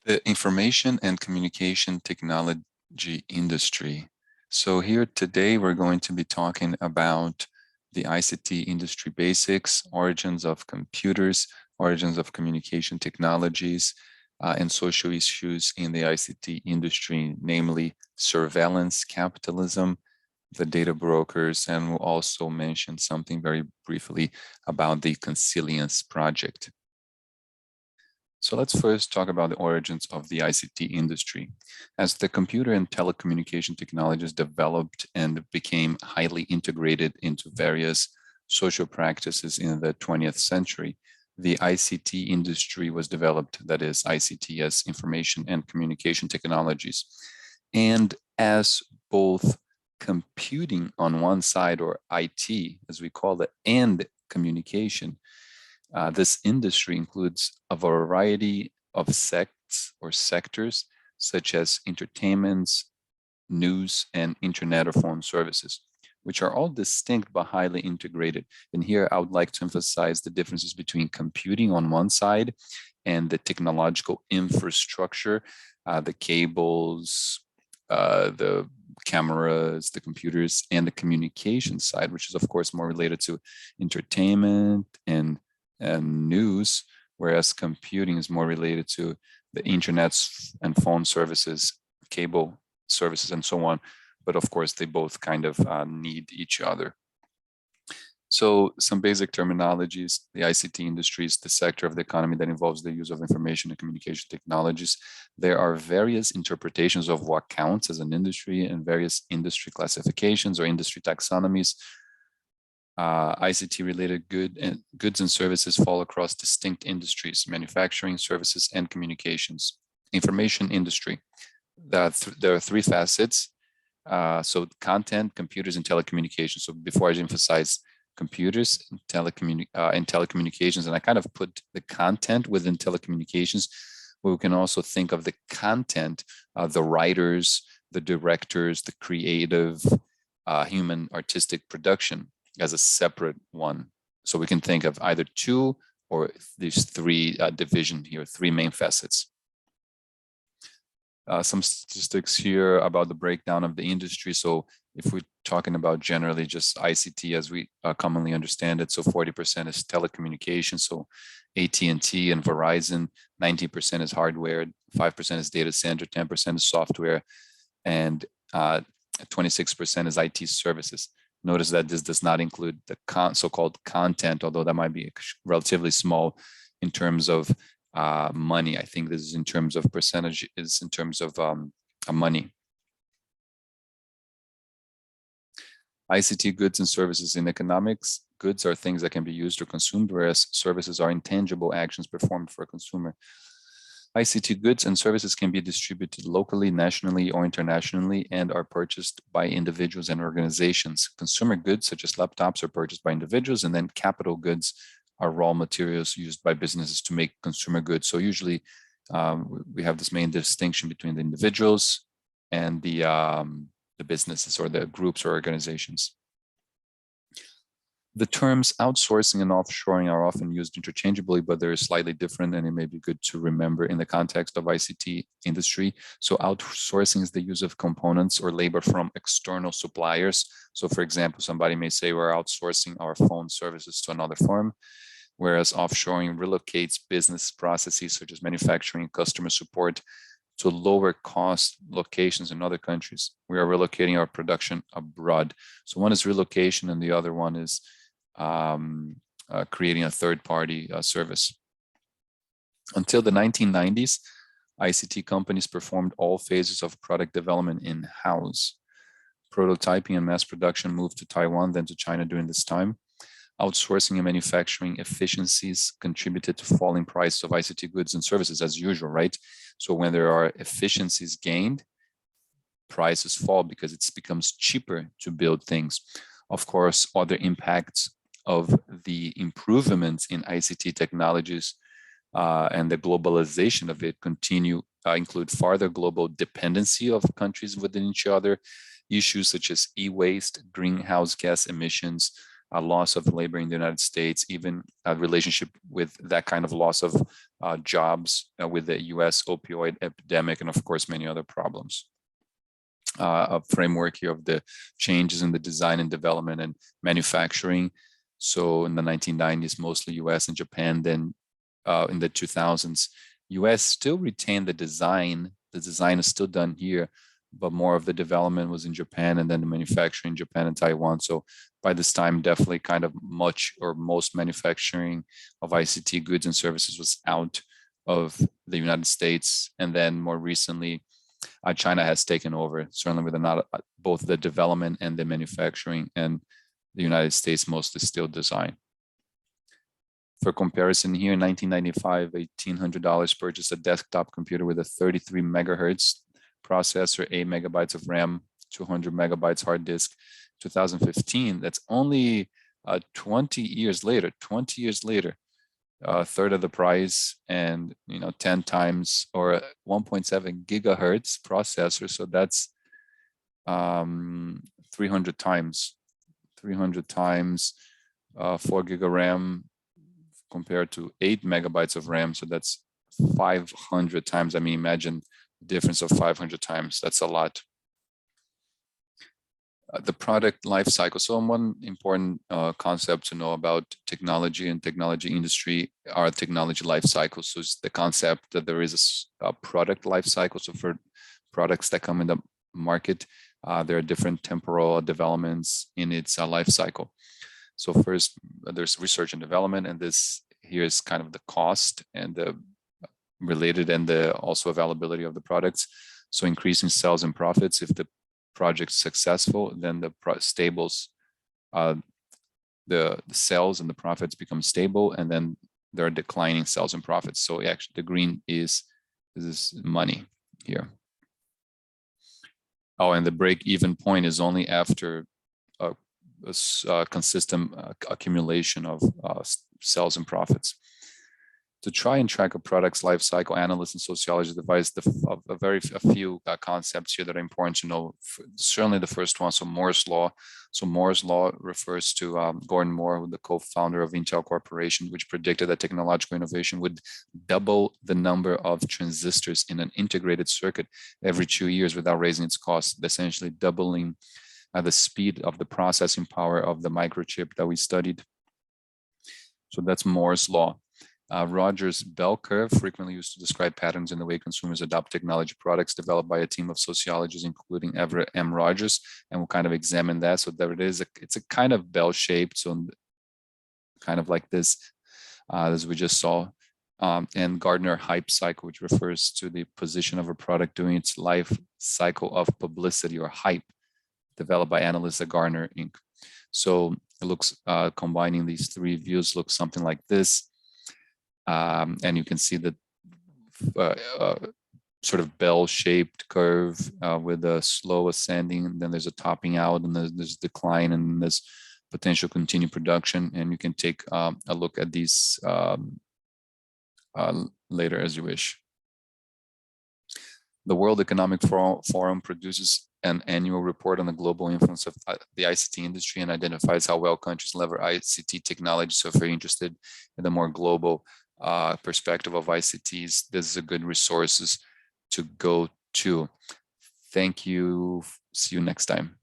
The information and communication technology industry. So here today, we're going to be talking about the ICT industry basics, origins of computers, origins of communication technologies, and social issues in the ICT industry, namely surveillance capitalism, the data brokers, and we'll also mention something very briefly about the Consilience project. So let's first talk about the origins of the ICT industry. As the computer and telecommunication technologies developed and became highly integrated into various social practices in the 20th century, the ICT industry was developed, that is ICT as information and communication technologies. And as both computing on one side, or IT, as we call it, and communication, this industry includes a variety of sects or sectors, such as entertainments, news, and internet or phone services, which are all distinct but highly integrated. And here I would like to emphasize the differences between computing on one side and the technological infrastructure, the cables, the cameras, the computers, and the communication side, which is of course more related to entertainment and news, whereas computing is more related to the internet and phone services, cable services, and so on. But of course, they both kind of need each other. So some basic terminologies: the ICT industry is the sector of the economy that involves the use of information and communication technologies. There are various interpretations of what counts as an industry and various industry classifications or industry taxonomies. ICT-related goods and services fall across distinct industries: manufacturing, services, and communications. Information industry. There are three facets. So content, computers, and telecommunications. So before I emphasize computers and telecommunications, and I kind of put the content within telecommunications, but we can also think of the content, the writers, the directors, the creative, human artistic production as a separate one. So we can think of either two or these three division here, three main facets. Some statistics here about the breakdown of the industry. So if we're talking about generally just ICT as we commonly understand it, so 40% is telecommunications, so AT&T and Verizon, 19% is hardware, 5% is data center, 10% is software, and 26% is IT services. Notice that this does not include the so-called content, although that might be relatively small in terms of money. I think this is in terms of percentage, is in terms of money. ICT goods and services. In economics, goods are things that can be used or consumed, whereas services are intangible actions performed for a consumer. ICT goods and services can be distributed locally, nationally, or internationally, and are purchased by individuals and organizations. Consumer goods, such as laptops, are purchased by individuals, and then capital goods are raw materials used by businesses to make consumer goods. So usually we have this main distinction between the individuals and the businesses or the groups or organizations. The terms outsourcing and offshoring are often used interchangeably, but they're slightly different, and it may be good to remember in the context of ICT industry. So outsourcing is the use of components or labor from external suppliers. So for example, somebody may say we're outsourcing our phone services to another firm, whereas offshoring relocates business processes such as manufacturing and customer support to lower cost locations in other countries. We are relocating our production abroad. So one is relocation and the other one is creating a third-party service. Until the 1990s, ICT companies performed all phases of product development in-house. Prototyping and mass production moved to Taiwan, then to China during this time. Outsourcing and manufacturing efficiencies contributed to falling prices of ICT goods and services as usual, right? So when there are efficiencies gained, prices fall because it becomes cheaper to build things. Of course, other impacts of the improvements in ICT technologies and the globalization of it include further global dependency of countries within each other, issues such as e-waste, greenhouse gas emissions, a loss of labor in the United States, even a relationship with that kind of loss of jobs with the US opioid epidemic, and of course, many other problems. A framework here of the changes in the design and development and manufacturing. So in the 1990s, mostly US and Japan, then in the 2000s, US still retained the design. The design is still done here, but more of the development was in Japan, and then the manufacturing in Japan and Taiwan. So by this time, definitely kind of much or most manufacturing of ICT goods and services was out of the United States. And then more recently, China has taken over, certainly with both the development and the manufacturing, and the United States mostly still design. For comparison here, in 1995, $1,800 purchased a desktop computer with a 33 megahertz processor, 8 megabytes of RAM, 200 megabytes hard disk. 2015, that's only 20 years later, a third of the price, and 10 times or 1.7 gigahertz processor. So that's 300 times 4 gig of RAM compared to 8 megabytes of RAM. So that's 500 times. I mean, imagine the difference of 500 times. That's a lot. The product life cycle. So one important concept to know about technology and technology industry are technology life cycles. So it's the concept that there is a product life cycle. So for products that come in the market, there are different temporal developments in its life cycle. So first, there's research and development, and this here is kind of the cost and the related and the also availability of the products. So increasing sales and profits. If the project successful, then the stables, the sales and the profits become stable, and then there are declining sales and profits. So actually, the green is money here. Oh, and the break-even point is only after a consistent accumulation of sales and profits. To try and track a product's life cycle, analysts and sociologists devised a few concepts here that are important to know. Certainly the first one, so Moore's Law. So Moore's Law refers to Gordon Moore, the co-founder of Intel Corporation, which predicted that technological innovation would double the number of transistors in an integrated circuit every 2 years without raising its cost, essentially doubling the speed of the processing power of the microchip that we studied. So that's Moore's Law. Rogers' bell curve, frequently used to describe patterns in the way consumers adopt technology products, developed by a team of sociologists, including Everett M. Rogers, and we'll kind of examine that. So there it is. It's a kind of bell-shaped, so kind of like this, as we just saw. And Gardner hype cycle, which refers to the position of a product during its life cycle of publicity or hype, developed by analysts at Gartner Inc. So it looks, combining these three views looks something like this. And you can see the sort of bell-shaped curve with a slow ascending, and then there's a topping out, and there's decline, and there's potential continued production. And you can take a look at these later as you wish. The World Economic Forum produces an annual report on the global influence of the ICT industry and identifies how well countries leverage ICT technology. So if you're interested in the more global perspective of ICTs, this is a good resources to go to. Thank you. See you next time.